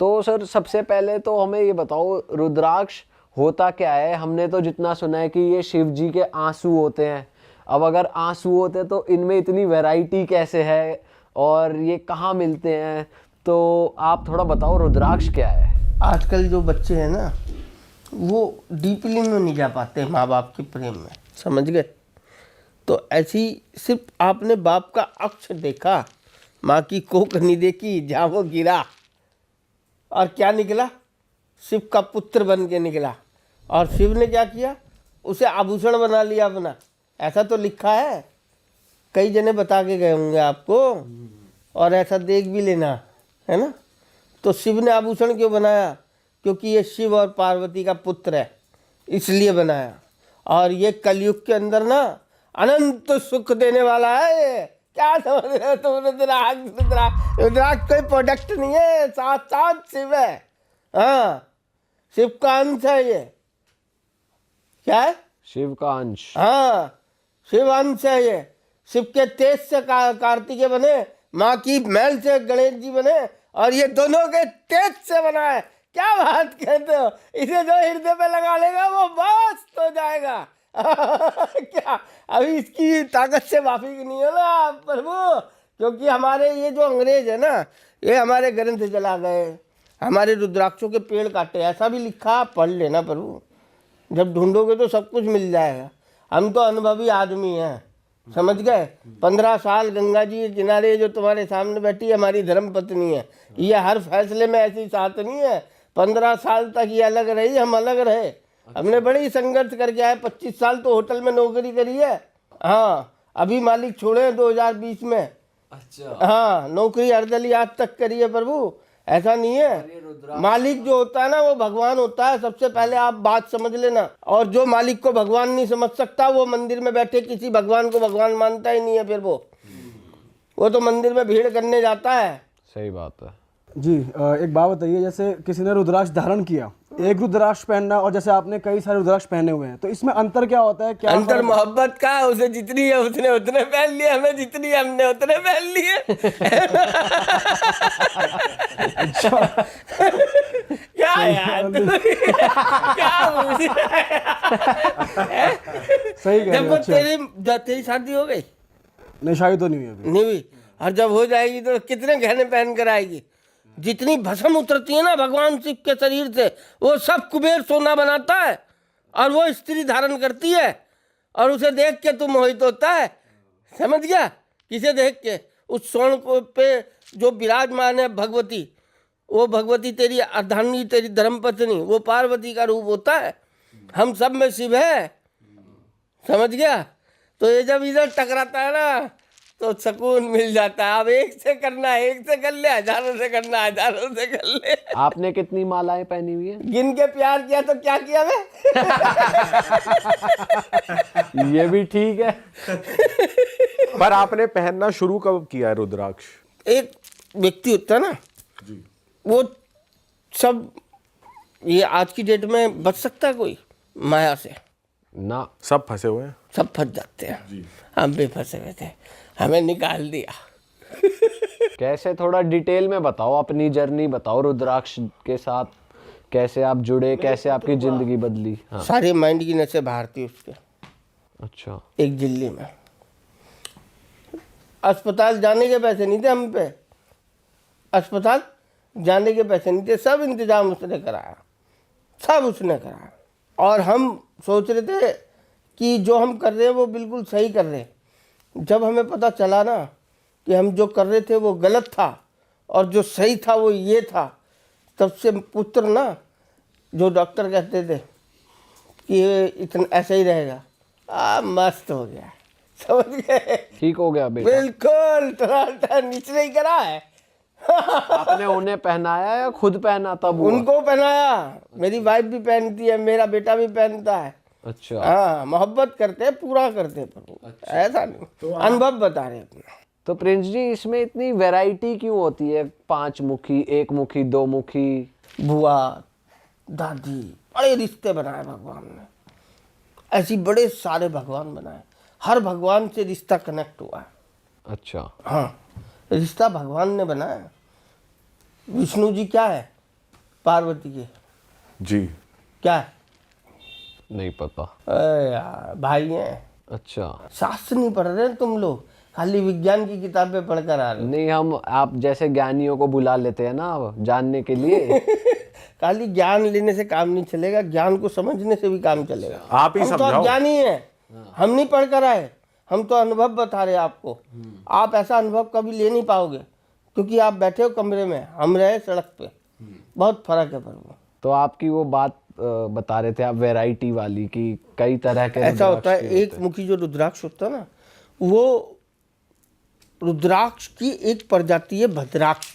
तो सर सबसे पहले तो हमें ये बताओ रुद्राक्ष होता क्या है। हमने तो जितना सुना है कि ये शिव जी के आंसू होते हैं। अब अगर आंसू होते तो इनमें इतनी वैरायटी कैसे है और ये कहाँ मिलते हैं, तो आप थोड़ा बताओ रुद्राक्ष क्या है। आजकल जो बच्चे हैं ना वो डीपली में नहीं जा पाते माँ बाप के प्रेम में, समझ गए। तो ऐसी सिर्फ आपने बाप का अक्ष देखा, माँ की कोख नहीं देखी जहाँ वो गिरा, और क्या निकला, शिव का पुत्र बन के निकला। और शिव ने क्या किया, उसे आभूषण बना लिया अपना। ऐसा तो लिखा है, कई जने बता के गए होंगे आपको, और ऐसा देख भी लेना, है ना। तो शिव ने आभूषण क्यों बनाया, क्योंकि ये शिव और पार्वती का पुत्र है, इसलिए बनाया। और ये कलयुग के अंदर ना अनंत सुख देने वाला है ये। क्या समझ रहे हो तुम, रुद्राक्ष रुद्राक्ष कोई प्रोडक्ट नहीं है, साक्षात शिव है। हाँ, शिव का अंश है ये। क्या है, शिव का अंश। हाँ, शिव अंश है ये। शिव के तेज से कार्तिकेय बने, माँ की मैल से गणेश जी बने, और ये दोनों के तेज से बना है। क्या बात कहते हो, इसे जो हृदय पे लगा लेगा वो मस्त हो जाएगा। क्या अभी इसकी ताकत से माफी नहीं है ना प्रभु, क्योंकि हमारे ये जो अंग्रेज है ना, ये हमारे ग्रंथ जला गए, हमारे रुद्राक्षों के पेड़ काटे, ऐसा भी लिखा, पढ़ लेना प्रभु। जब ढूंढोगे तो सब कुछ मिल जाएगा। हम तो अनुभवी आदमी हैं, समझ गए। 15 साल गंगा जी के किनारे जो तुम्हारे सामने बैठी है हमारी धर्म पत्नी है, ये हर फैसले में ऐसी साथ नहीं है। 15 साल तक ये अलग रही, हम अलग रहे। हमने बड़ी संघर्ष करके आए। 25 साल तो होटल में नौकरी करी है। हाँ, अभी मालिक छोड़े 2020 में। अच्छा। हाँ, नौकरी अर्दली आज तक करी है प्रभु। ऐसा नहीं है, मालिक जो होता है ना वो भगवान होता है। सबसे पहले आप बात समझ लेना। और जो मालिक को भगवान नहीं समझ सकता वो मंदिर में बैठे किसी भगवान को भगवान मानता ही नहीं है। फिर वो तो मंदिर में भीड़ करने जाता है। सही बात है जी। एक बात बताइए, जैसे किसी ने रुद्राक्ष धारण किया, एक रुद्राक्ष पहनना और जैसे आपने कई सारे रुद्राक्ष पहने हुए हैं, तो इसमें अंतर क्या होता है? क्या अंतर मोहब्बत का, उसे जितनी है उसने उतने पहन लिए, हमें जितनी है हमने उतने पहन लिए। क्या यार क्या सही कह जब तेरी शादी हो गई? नहीं, शादी तो नहीं हुई अभी। नहीं हुई। और जब हो जाएगी तो कितने गहने पहन कर आएगी। जितनी भस्म उतरती है ना भगवान शिव के शरीर से, वो सब कुबेर सोना बनाता है, और वो स्त्री धारण करती है, और उसे देख के तुम मोहित होता है। समझ गया, किसे देख के? उस स्वर्ण को पे जो विराजमान है भगवती, वो भगवती तेरी अर्धांगिनी, तेरी धर्मपत्नी, वो पार्वती का रूप होता है। हम सब में शिव है, समझ गया। तो ये जब इधर टकराता है ना तो सुकून मिल जाता है। अब एक से करना है, एक से कर ले, हजारों से करना है, हजारों से कर ले। आपने कितनी मालाएं पहनी हुई है? गिन के प्यार किया तो क्या किया मैं? ये भी ठीक है। पर आपने पहनना शुरू कब किया है रुद्राक्ष? एक व्यक्ति होता है ना जी, वो सब, ये आज की डेट में बच सकता है कोई माया से? ना, सब फंसे हुए हैं, सब फंस जाते हैं जी। हम भी फंसे हुए थे, हमें निकाल दिया। कैसे, थोड़ा डिटेल में बताओ, अपनी जर्नी बताओ रुद्राक्ष के साथ, कैसे आप जुड़े, कैसे आपकी जिंदगी बदली। हाँ। सारे माइंड की नसें बाहर थी उसके। अच्छा। एक दिल्ली में अस्पताल जाने के पैसे नहीं थे हम पे, अस्पताल जाने के पैसे नहीं थे, सब इंतजाम उसने कराया, सब उसने कराया। और हम सोच रहे थे कि जो हम कर रहे हैं वो बिल्कुल सही कर रहे हैं। जब हमें पता चला ना कि हम जो कर रहे थे वो गलत था और जो सही था वो ये था, तब से पुत्र ना, जो डॉक्टर कहते थे कि ये इतना ऐसा ही रहेगा, मस्त हो गया, समझ गए, ठीक हो गया बेटा। बिल्कुल टनाटन, निचले ही करा है। आपने उन्हें पहनाया या खुद पहना तब हुआ? उनको पहनाया, मेरी वाइफ भी पहनती है, मेरा बेटा भी पहनता है। अच्छा। हाँ, मोहब्बत करते हैं, पूरा करते हैं प्रभु। अच्छा। ऐसा नहीं, तो अनुभव बता रहे अपना। तो प्रिंस जी, इसमें इतनी वैरायटी क्यों होती है? 5 मुखी, 1 मुखी, 2 मुखी। बुआ दादी, बड़े रिश्ते बनाए भगवान ने, ऐसी बड़े सारे भगवान बनाए, हर भगवान से रिश्ता कनेक्ट हुआ है। अच्छा। हाँ, रिश्ता भगवान ने बनाया। विष्णु जी क्या है? पार्वती के? जी। क्या है? नहीं पता। अरे यार भाई हैं, अच्छा। शास्त्र नहीं पढ़ रहे तुम लोग, खाली विज्ञान की किताबें पढ़कर आ रहे हो। नहीं, हम आप जैसे ज्ञानियों को बुला लेते हैं ना अब जानने के लिए। खाली ज्ञान लेने से काम नहीं चलेगा, ज्ञान को समझने से भी काम चलेगा। आप ही हम तो समझाओ। ज्ञानी हैं, हम नहीं पढ़ कर आए, हम तो अनुभव बता रहे हैं आपको। आप ऐसा अनुभव कभी ले नहीं पाओगे, क्योंकि आप बैठे हो कमरे में, हम रहे सड़क पे। बहुत फर्क है प्रभु। तो आपकी वो बात बता रहे थे आप, वैरायटी वाली, कि कई तरह के ऐसा होता है, रुद्राक्ष के एक मुखी जो रुद्राक्ष होता है ना, वो रुद्राक्ष की एक प्रजाति है भद्राक्ष।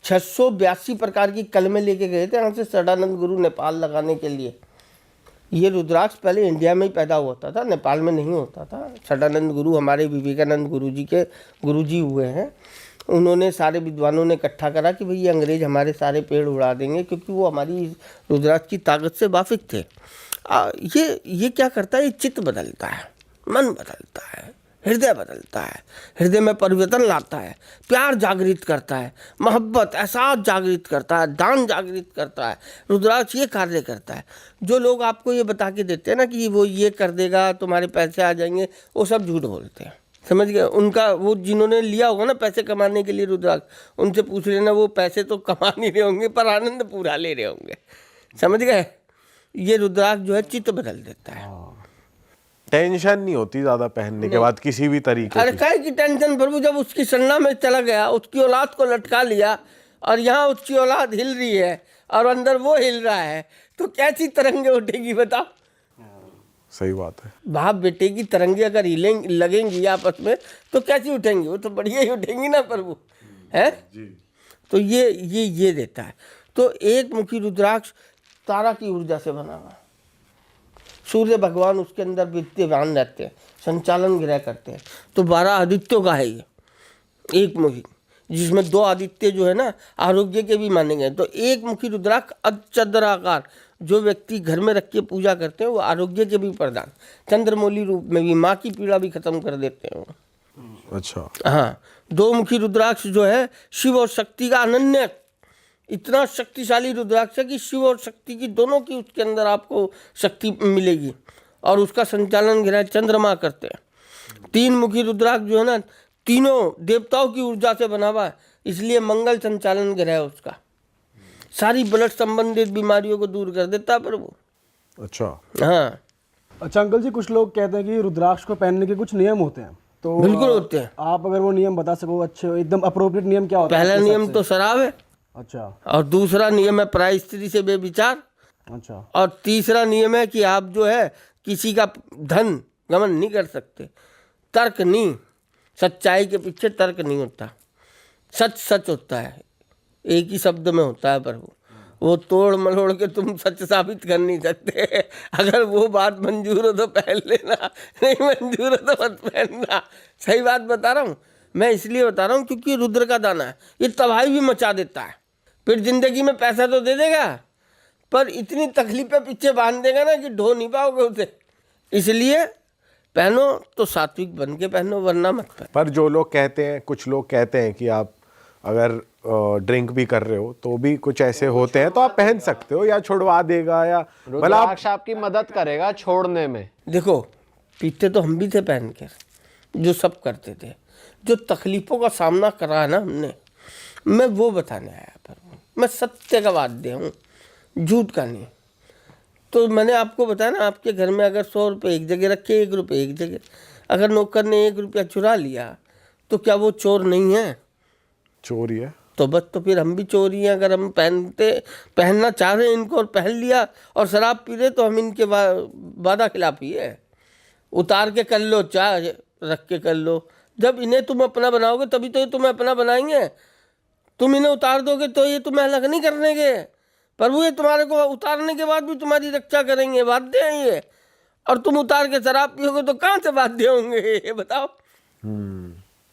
682 प्रकार की कलमें लेके गए थे यहाँ से सदानंद गुरु नेपाल लगाने के लिए। ये रुद्राक्ष पहले इंडिया में ही पैदा होता था, नेपाल में नहीं होता था। सदानंद गुरु हमारे विवेकानंद गुरु जी के गुरुजी हुए हैं। उन्होंने सारे विद्वानों ने इकट्ठा करा कि भाई ये अंग्रेज हमारे सारे पेड़ उड़ा देंगे, क्योंकि वो हमारी रुद्राक्ष की ताकत से वाकिफ थे। ये क्या करता है, ये चित्त बदलता है, मन बदलता है, हृदय बदलता है, हृदय में परिवर्तन लाता है, प्यार जागृत करता है, मोहब्बत एहसास जागृत करता है, दान जागृत करता है। रुद्राक्ष ये कार्य करता है। जो लोग आपको ये बता के देते हैं ना कि वो ये कर देगा, तुम्हारे पैसे आ जाएंगे, वो सब झूठ बोलते हैं। समझ गए? उनका वो जिन्होंने लिया होगा ना पैसे कमाने के लिए रुद्राक्ष, उनसे पूछ लेना, वो पैसे तो कमा नहीं रहे होंगे पर आनंद पूरा ले रहे होंगे। समझ गए? ये रुद्राक्ष जो है चित्त बदल देता है। टेंशन नहीं होती ज्यादा पहनने के बाद किसी भी तरीके अरे की। काय की टेंशन प्रभु, जब उसकी सन्ना में चला गया, उसकी औलाद को लटका लिया और यहाँ उसकी औलाद हिल रही है और अंदर वो हिल रहा है, तो कैसी तरंगे उठेगी बताओ? सही बात है। बाप बेटे की तरंगे अगर हिलेंगी, लगेंगी आपस में, तो कैसी उठेंगी? वो तो बढ़िया ही उठेंगी ना प्रभु, है? तो ये देता है। तो एक मुखी रुद्राक्ष तारा की ऊर्जा से बना हुआ, सूर्य भगवान उसके अंदर विद्यमान रहते हैं, संचालन ग्रह करते हैं। तो 12 आदित्यों का है ये एक मुखी, जिसमें 2 आदित्य जो है ना आरोग्य के भी माने गए। तो एक मुखी रुद्राक्ष अचंद्राकार जो व्यक्ति घर में रख के पूजा करते हैं, वो आरोग्य के भी प्रदान, चंद्रमौली रूप में भी, माँ की पीड़ा भी खत्म कर देते हैं वो। अच्छा। हाँ, 2 मुखी रुद्राक्ष जो है शिव और शक्ति का अनन्य, इतना शक्तिशाली रुद्राक्ष है कि शिव और शक्ति की दोनों की उसके अंदर आपको शक्ति मिलेगी। और उसका संचालन ग्रह चंद्रमा करते हैं। 3 मुखी रुद्राक्ष जो है ना, तीनों देवताओं की ऊर्जा से बना हुआ है, इसलिए मंगल संचालन ग्रह है उसका। सारी ब्लड संबंधित बीमारियों को दूर कर देता है प्रभु। अच्छा। हाँ अच्छा अंकल जी, कुछ लोग कहते हैं कि रुद्राक्ष को पहनने के कुछ नियम होते हैं, तो बिल्कुल होते हैं। आप अगर वो नियम बता सको अच्छे, एकदम अप्रोप्रिएट नियम क्या होता है? पहला आपके नियम हिसाब तो शराब है, से? अच्छा और दूसरा नियम है पराई स्त्री से बेविचार, अच्छा और तीसरा नियम है कि आप जो है किसी का धन गमन नहीं कर सकते। तर्क नहीं, सच्चाई के पीछे तर्क नहीं होता, सच सच होता है, एक ही शब्द में होता है प्रभु। वो तोड़ मरोड़ के तुम सच साबित कर नहीं सकते। अगर वो बात मंजूर हो तो पहन लेना, नहीं मंजूर हो तो मत पहनना। सही बात बता रहा हूँ मैं, इसलिए बता रहा हूँ क्योंकि रुद्र का दाना है, ये तबाही भी मचा देता है। फिर जिंदगी में पैसा तो दे देगा, पर इतनी तकलीफें पीछे बांध देगा ना कि ढो नहीं पाओगे उसे। इसलिए पहनो तो सात्विक बन के पहनो, वरना मत पहनो। पर जो लोग कहते हैं, कुछ लोग कहते हैं कि आप अगर ड्रिंक भी कर रहे हो तो भी कुछ ऐसे होते हैं तो आप पहन सकते हो, या छुड़वा देगा, या मतलब रुद्राक्ष आपकी मदद करेगा छोड़ने में। देखो पीते तो हम भी थे पहन के, जो सब करते थे, जो तकलीफों का सामना करा है ना हमने, मैं वो बताने आया पर मैं सत्य का वाद्य हूँ, झूठ का नहीं। तो मैंने आपको बताया ना, आपके घर में अगर 100 रुपये एक जगह रखे, 1 रुपये एक जगह, अगर नौकर ने 1 रुपया चुरा लिया तो क्या वो चोर नहीं है? चोरी है। तो बस, तो फिर हम भी चोरी हैं। अगर हम पहनना चाह रहे हैं इनको और पहन लिया और शराब पी रहे, तो हम इनके वादा खिलाफी है। उतार के कर लो, चाय रख के कर लो। जब इन्हें तुम अपना बनाओगे तभी तो ये तुम्हें अपना बनाएंगे। तुम इन्हें उतार दोगे तो ये तुम्हें अलग नहीं करने के। प्रभु ये तुम्हारे को उतारने के बाद भी तुम्हारी रक्षा करेंगे, बाध्य हैं ये। और तुम उतार के शराब पियोगे तो कहाँ से बाध्य होंगे ये बताओ।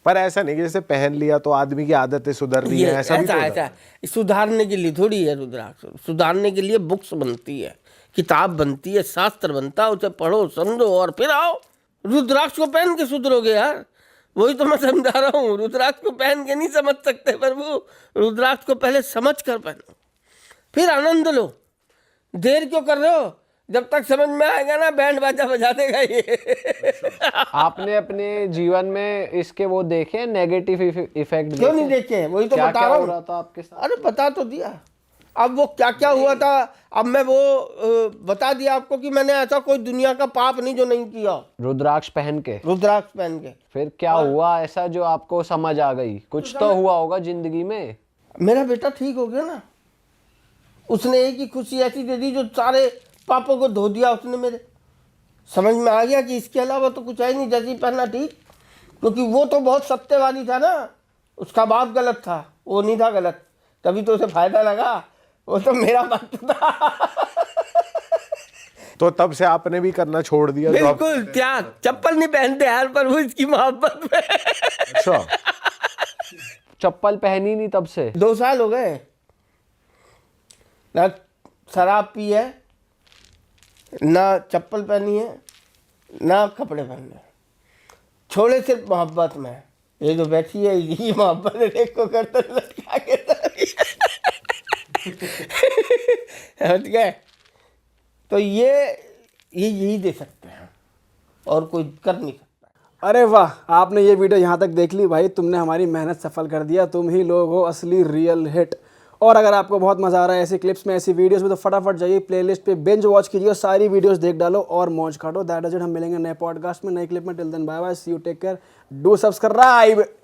पर ऐसा नहीं कि जैसे पहन लिया तो आदमी की आदतें सुधर रही है, ऐसा भी तो होता है। सुधारने के लिए थोड़ी है रुद्राक्ष, सुधारने के लिए बुक्स बनती है, किताब बनती है, शास्त्र बनता है, उसे पढ़ो समझो और फिर आओ। रुद्राक्ष को पहन के सुधरोगे यार, वही तो मैं समझा रहा हूँ। रुद्राक्ष को पहन के नहीं समझ सकते प्रभु, रुद्राक्ष को पहले समझ कर पहनो, फिर आनंद लो। देर क्यों कर रहे हो? जब तक समझ में आएगा ना बैंड बाजा बजा देगा ये। आपने अपने जीवन में इसके वो देखे नेगेटिव इफेक्ट? क्यों नहीं देखे? वही तो क्या बता क्या रहा हो हूँ। रहा था आपके साथ? अरे बता तो दिया। अब वो क्या क्या हुआ था, अब मैं वो बता दिया आपको कि मैंने ऐसा कोई दुनिया का पाप नहीं जो नहीं किया। रुद्राक्ष पहन के? रुद्राक्ष पहन के। फिर क्या हुआ ऐसा जो आपको समझ आ गई? कुछ तो हुआ होगा जिंदगी में। मेरा बेटा ठीक हो गया ना, उसने एक ही खुशी ऐसी दे दी जो सारे पापों को धो दिया उसने मेरे। समझ में आ गया कि इसके अलावा तो कुछ है नहीं, जैसी पहनना ठीक। क्योंकि वो तो बहुत सत्यवादी था ना, उसका बाप गलत था, वो नहीं था गलत, तभी तो उसे फायदा लगा। वो तो मेरा बाप था। तो तब से आपने भी करना छोड़ दिया? जो आप- बिल्कुल त्याग, चप्पल नहीं पहनते यार, पर वो इसकी मोहब्बत में। अच्छा, चप्पल पहनी नहीं तब से? 2 साल हो गए ना, शराब पी है ना, चप्पल पहनी है ना, कपड़े पहने। छोड़े सिर्फ मोहब्बत में। ये जो बैठी है यही मोहब्बत है, देखो करते लटका के समझ गए? तो ये यही दे सकते हैं और कोई कर नहीं सकता। अरे वाह, आपने ये वीडियो यहाँ तक देख ली भाई, तुमने हमारी मेहनत सफल कर दिया। तुम ही लोग हो असली रियल हिट। और अगर आपको बहुत मज़ा आ रहा है ऐसी क्लिप्स में, ऐसी वीडियोस में, तो फटाफट जाइए प्लेलिस्ट पे बिंज वॉच कीजिए और सारी वीडियोस देख डालो और मौज काटो। That is it. हम मिलेंगे नए पॉडकास्ट में, नए क्लिप में। Till then bye bye, see you, take care, do subscribe.